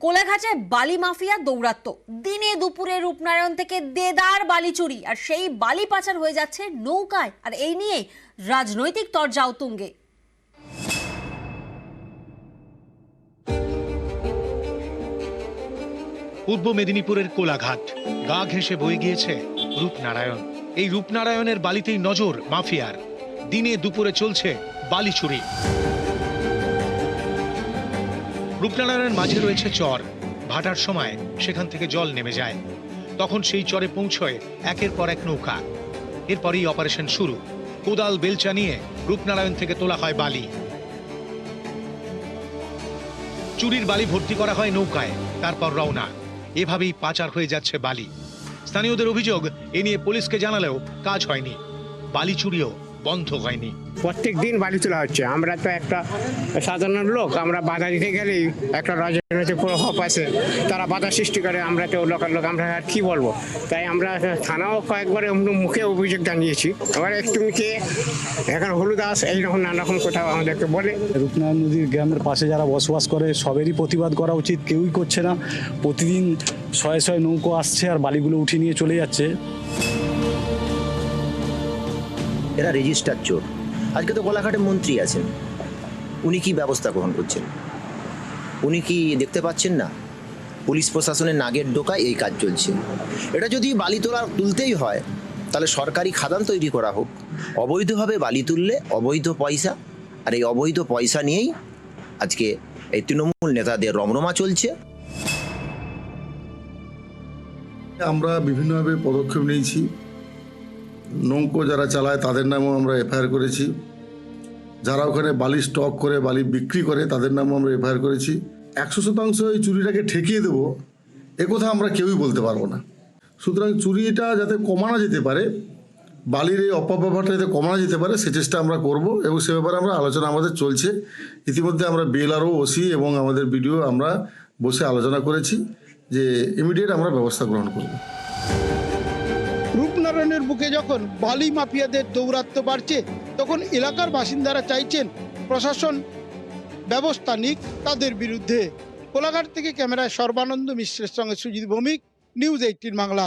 কোলাঘাটে বালি মাফিয়া দৌরাত্ম্য, দিনে দুপুরে রূপনারায়ণ থেকে দেদার বালি চুরি, আর সেই বালি পাচার হয়ে যাচ্ছে নৌকায়। আর এই নিয়ে রাজনৈতিক তরজাও তুঙ্গে। পূর্ব মেদিনীপুরের কোলাঘাট, গা ঘেঁষে বয়ে গিয়েছে রূপনারায়ণ। এই রূপনারায়ণের বালিতেই নজর মাফিয়ার। দিনে দুপুরে চলছে বালি চুরি। রূপনারায়ণের মাঝে রয়েছে চর। ভাটার সময় সেখান থেকে জল নেমে যায়, তখন সেই চরে পৌঁছয় একের পর এক নৌকা। এরপরই অপারেশন শুরু। কোদাল বেলচা নিয়ে রূপনারায়ণ থেকে তোলা হয় বালি। চুরির বালি ভর্তি করা হয় নৌকায়, তারপর রওনা। এভাবেই পাচার হয়ে যাচ্ছে বালি। স্থানীয়দের অভিযোগ, এ নিয়ে পুলিশকে জানালেও কাজ হয়নি। বালি চুরিও বন্ধ হয়নি। প্রত্যেক দিন বালি তোলা হচ্ছে। আমরা তো একটা সাধারণ লোক, আমরা বাধা দিতে গেলেই একটা রাজনৈতিক প্রভাব আছে, তারা বাধা সৃষ্টি করে। আমরা তো লোকাল লোক, আমরা আর কি বলবো। তাই আমরা থানাও কয়েকবার মুখে অভিযোগ জানিয়েছি। আবার একটু মুখে এখন হলুদাস এইরকম নানা রকম কোথাও আমাদেরকে বলে। রূপনারায়ণ নদীর গ্রামের পাশে যারা বসবাস করে সবেরই প্রতিবাদ করা উচিত, কেউই করছে না। প্রতিদিন শয়ে শয়ে নৌকো আসছে আর বালিগুলো উঠিয়ে নিয়ে চলে যাচ্ছে। এরা রেজিস্টার চোর। আজকে তো কোলাঘাটে মন্ত্রী আছেন, উনি কি ব্যবস্থা গ্রহণ করছেন? উনি কি দেখতে পাচ্ছেন না পুলিশ প্রশাসনের নাগের ডোকায় এই কাজ চলছে? এটা যদি বালি তুলতেই হয়, তাহলে সরকারি খাদান তৈরি করা হোক। অবৈধভাবে বালি তুললে অবৈধ পয়সা, আর এই অবৈধ পয়সা নিয়েই আজকে এই তৃণমূল নেতাদের রমরমা চলছে। আমরা বিভিন্নভাবে পদক্ষেপ নিয়েছি। নৌকো যারা চালায় তাদের নামেও আমরা এফআইআর করেছি। যারা ওখানে বালি স্টক করে বালি বিক্রি করে তাদের নামেও আমরা এফআইআর করেছি। 100% এই চুরিটাকে ঠেকিয়ে দেবো, একথা আমরা কেউই বলতে পারবো না। সুতরাং চুরিটা যাতে কমানো যেতে পারে, বালির এই অপব্যবহারটা যাতে কমানো যেতে পারে, সে চেষ্টা আমরা করব এবং সে ব্যাপারে আমরা আলোচনা আমাদের চলছে। ইতিমধ্যে আমরা বিএলআরও, ওসি এবং আমাদের বিডিও আমরা বসে আলোচনা করেছি যে ইমিডিয়েট আমরা ব্যবস্থা গ্রহণ করব। রূপনারায়ণের বুকে যখন বালি মাফিয়াদের দৌরাত্ম্য বাড়ছে, তখন এলাকার বাসিন্দারা চাইছেন প্রশাসন ব্যবস্থা নিক তাদের বিরুদ্ধে। কোলাঘাট থেকে ক্যামেরায় সর্বানন্দ মিশ্রের সঙ্গে সুজিত ভৌমিক, নিউজ 18 বাংলা।